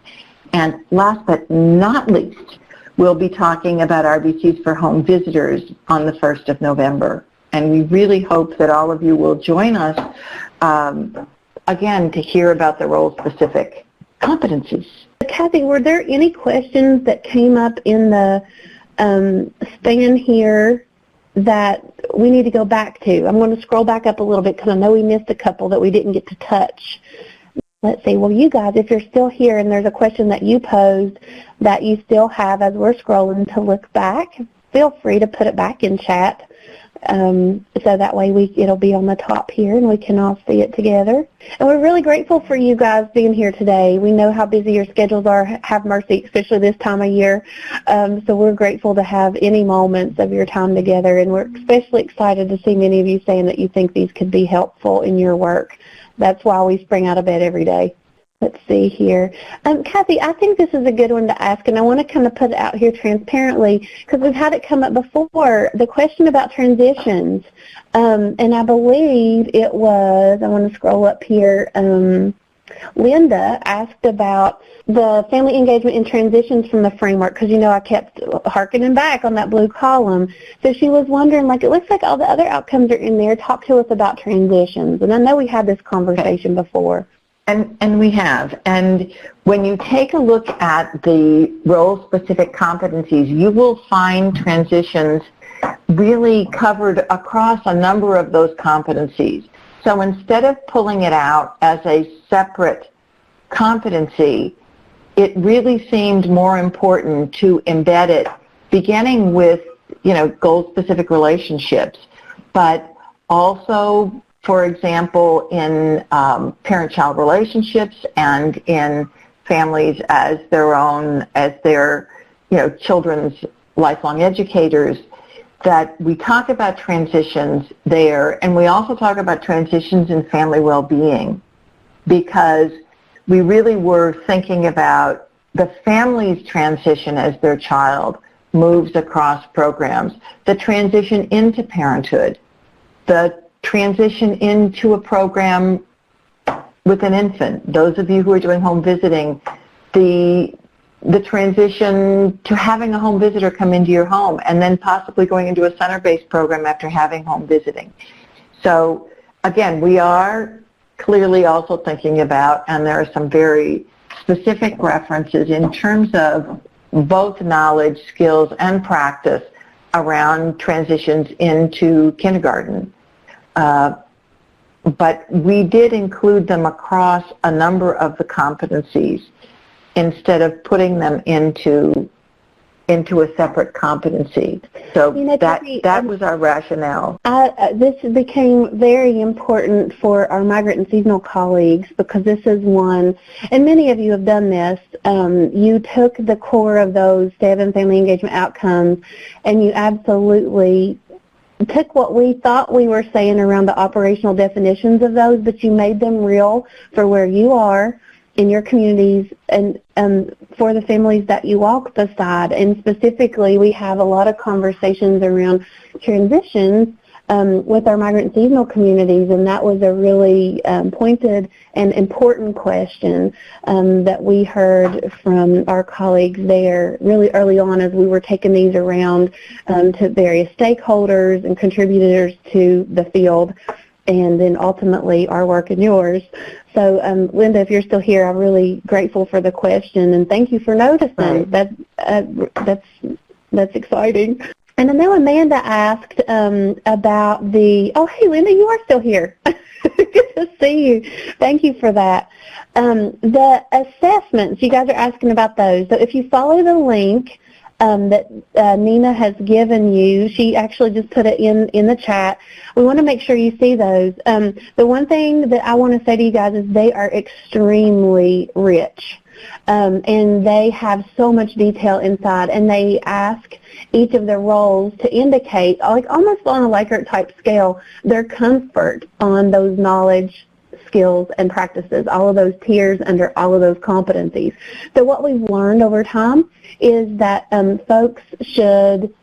And last but not least, we'll be talking about RBCs for home visitors on the 1st of November. And we really hope that all of you will join us, again, to hear about the role-specific competencies. Kathy, were there any questions that came up in the span here that we need to go back to? I'm going to scroll back up a little bit because I know we missed a couple that we didn't get to touch. Let's see. Well, you guys, if you're still here and there's a question that you posed that you still have as we're scrolling to look back, feel free to put it back in chat. So that way it'll be on the top here and we can all see it together. And we're really grateful for you guys being here today. We know how busy your schedules are. Have mercy, especially this time of year. So we're grateful to have any moments of your time together, and we're especially excited to see many of you saying that you think these could be helpful in your work. That's why we spring out of bed every day. Let's see here. Kathy, I think this is a good one to ask, and I want to kind of put it out here transparently because we've had it come up before, the question about transitions. And I believe it was, I want to scroll up here, Linda asked about the family engagement and transitions from the framework because, you know, I kept harkening back on that blue column. So she was wondering, like, it looks like all the other outcomes are in there. Talk to us about transitions. And I know we had this conversation before. And we have. And when you take a look at the role-specific competencies, you will find transitions really covered across a number of those competencies. So instead of pulling it out as a separate competency, it really seemed more important to embed it, beginning with, you know, goal-specific relationships, but also, for example, in parent-child relationships and in families as their, you know, children's lifelong educators, that we talk about transitions there, and we also talk about transitions in family well-being, because we really were thinking about the family's transition as their child moves across programs, the transition into parenthood, the transition into a program with an infant. Those of you who are doing home visiting, the transition to having a home visitor come into your home and then possibly going into a center-based program after having home visiting. So again, we are clearly also thinking about, and there are some very specific references in terms of both knowledge, skills, and practice around transitions into kindergarten. But we did include them across a number of the competencies instead of putting them into a separate competency. So that was our rationale. This became very important for our migrant and seasonal colleagues because this is one, and many of you have done this, you took the core of those 7 family engagement outcomes and you absolutely took what we thought we were saying around the operational definitions of those, but you made them real for where you are in your communities and for the families that you walk beside. And specifically, we have a lot of conversations around transitions with our migrant and seasonal communities, and that was a really pointed and important question that we heard from our colleagues there really early on as we were taking these around to various stakeholders and contributors to the field, and then ultimately our work and yours. So Linda, if you're still here, I'm really grateful for the question, and thank you for noticing. Right. That's exciting. And I know Amanda asked about the, oh, hey, Linda, you are still here. Good to see you. Thank you for that. The assessments, you guys are asking about those. So if you follow the link that Nina has given you. She actually just put it in the chat. We want to make sure you see those. The one thing that I want to say to you guys is they are extremely rich. And they have so much detail inside, and they ask each of their roles to indicate, like almost on a Likert type scale, their comfort on those knowledge, skills, and practices, all of those tiers under all of those competencies. So what we've learned over time is that folks should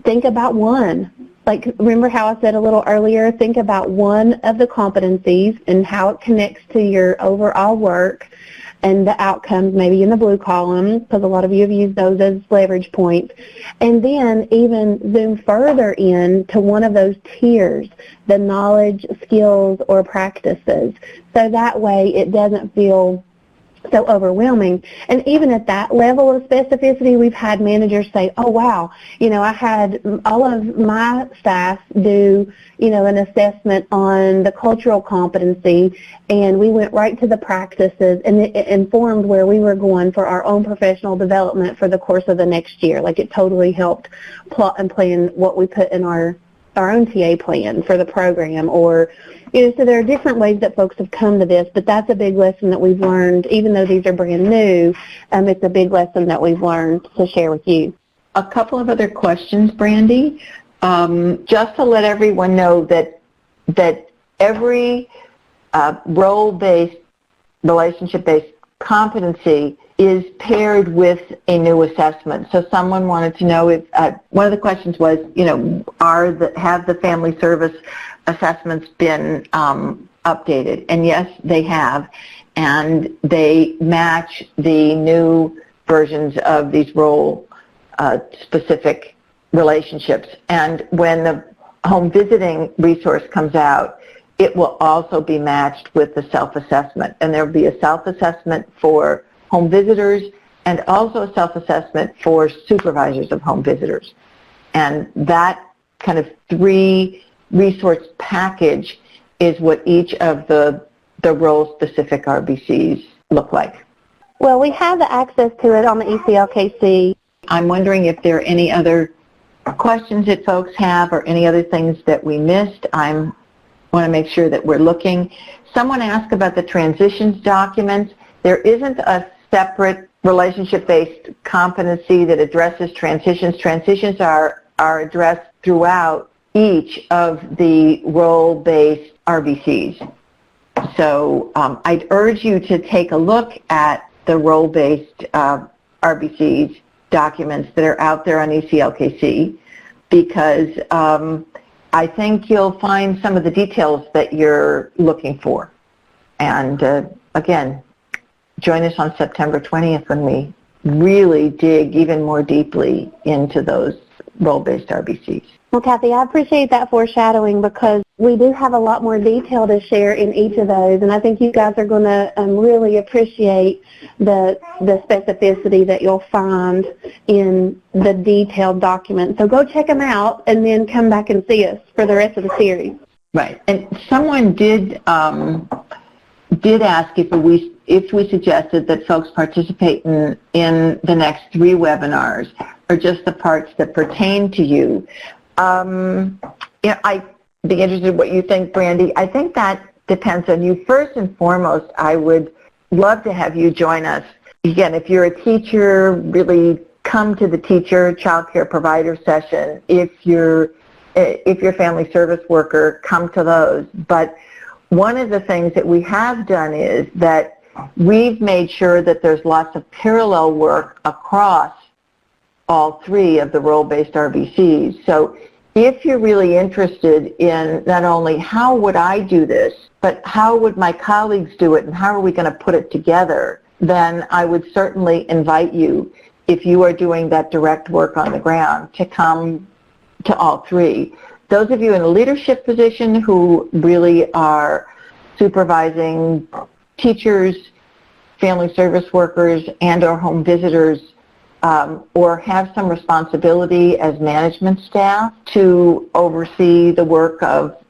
think about one. Like, remember how I said a little earlier, think about one of the competencies and how it connects to your overall work and the outcomes maybe in the blue column, because a lot of you have used those as leverage points. And then even zoom further in to one of those tiers, the knowledge, skills, or practices. So that way it doesn't feel so overwhelming. And even at that level of specificity, we've had managers say, oh, wow, I had all of my staff do, an assessment on the cultural competency, and we went right to the practices, and it informed where we were going for our own professional development for the course of the next year. Like, it totally helped plot and plan what we put in our own TA plan for the program, or so there are different ways that folks have come to this, but that's a big lesson that we've learned. Even though these are brand new, it's a big lesson that we've learned to share with you. A couple of other questions, Brandy. Just to let everyone know that every role-based, relationship-based competency is paired with a new assessment. So someone wanted to know if, one of the questions was, have the family service assessments been updated? And yes, they have, and they match the new versions of these role-specific relationships. And when the home visiting resource comes out, it will also be matched with the self-assessment. And there will be a self-assessment for home visitors and also a self-assessment for supervisors of home visitors. And that kind of three-resource package is what each of the role-specific RBCs look like. Well, we have the access to it on the ECLKC. I'm wondering if there are any other questions that folks have or any other things that we missed. I want to make sure that we're looking. Someone asked about the transitions document. There isn't a separate relationship-based competency that addresses transitions. Transitions are addressed throughout each of the role-based RBCs. So I'd urge you to take a look at the role-based RBCs documents that are out there on ECLKC, because I think you'll find some of the details that you're looking for. And again, join us on September 20th when we really dig even more deeply into those role-based RBCs. Well, Kathy, I appreciate that foreshadowing, because we do have a lot more detail to share in each of those, and I think you guys are going to really appreciate the specificity that you'll find in the detailed document. So go check them out and then come back and see us for the rest of the series. Right. And someone did ask if we suggested that folks participate in the next 3 webinars, or just the parts that pertain to you. I'd be interested in what you think, Brandy. I think that depends on you. First and foremost, I would love to have you join us. Again, if you're a teacher, really come to the teacher child care provider session. If you're family service worker, come to those. But one of the things that we have done is that we've made sure that there's lots of parallel work across all 3 of the role-based RBCs. So if you're really interested in not only how would I do this, but how would my colleagues do it and how are we going to put it together, then I would certainly invite you, if you are doing that direct work on the ground, to come to all 3. Those of you in a leadership position who really are supervising teachers, family service workers, and or home visitors, or have some responsibility as management staff to oversee the work of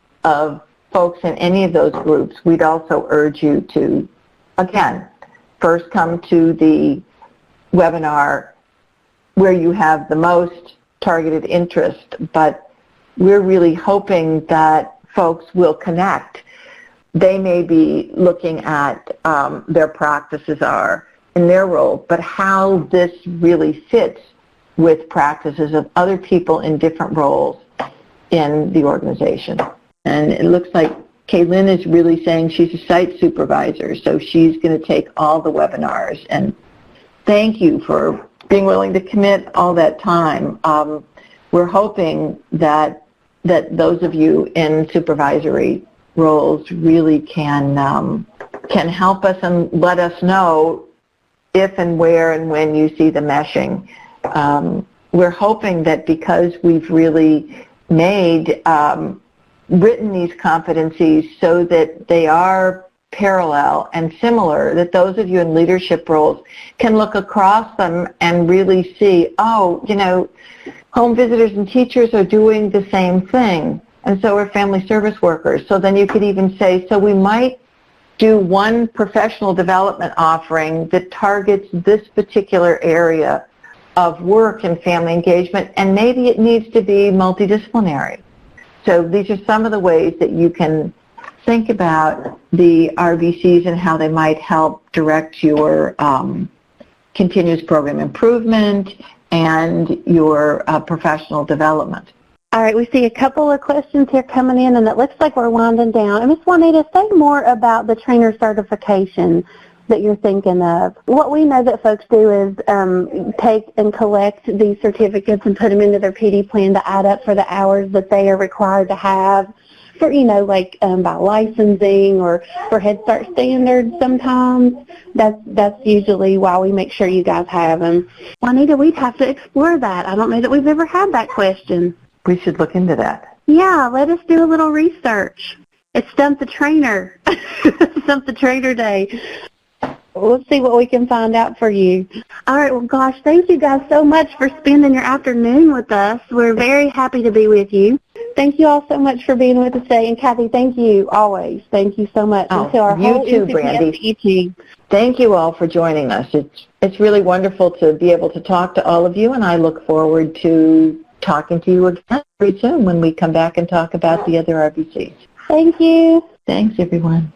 folks in any of those groups, we'd also urge you to, again, first come to the webinar where you have the most targeted interest, but we're really hoping that folks will connect. They may be looking at their practices are in their role, but how this really fits with practices of other people in different roles in the organization. And it looks like Kaylin is really saying she's a site supervisor, so she's going to take all the webinars. And thank you for being willing to commit all that time. We're hoping that those of you in supervisory roles really can help us and let us know if and where and when you see the meshing. We're hoping that because we've really made, written these competencies so that they are parallel and similar, that those of you in leadership roles can look across them and really see, oh, you know, home visitors and teachers are doing the same thing, and so are family service workers. So then you could even say, so we might do one professional development offering that targets this particular area of work and family engagement, and maybe it needs to be multidisciplinary. So these are some of the ways that you can think about the RVCs and how they might help direct your continuous program improvement and your professional development. All right, we see a couple of questions here coming in, and it looks like we're winding down. And Ms. Juanita, say more about the trainer certification that you're thinking of. What we know that folks do is take and collect these certificates and put them into their PD plan to add up for the hours that they are required to have for, you know, like by licensing or for Head Start standards sometimes. That's usually why we make sure you guys have them. Juanita, we'd have to explore that. I don't know that we've ever had that question. We should look into that. Yeah, let us do a little research. It's Stump the Trainer. Stump the Trainer Day. We'll see what we can find out for you. All right, well, gosh, thank you guys so much for spending your afternoon with us. We're very happy to be with you. Thank you all so much for being with us today. And Kathy, thank you always. Thank you so much. Oh, and to our you whole too, Brandy. team. Thank you all for joining us. It's really wonderful to be able to talk to all of you, and I look forward to talking to you again very soon when we come back and talk about the other RBCs. Thank you. Thanks, everyone.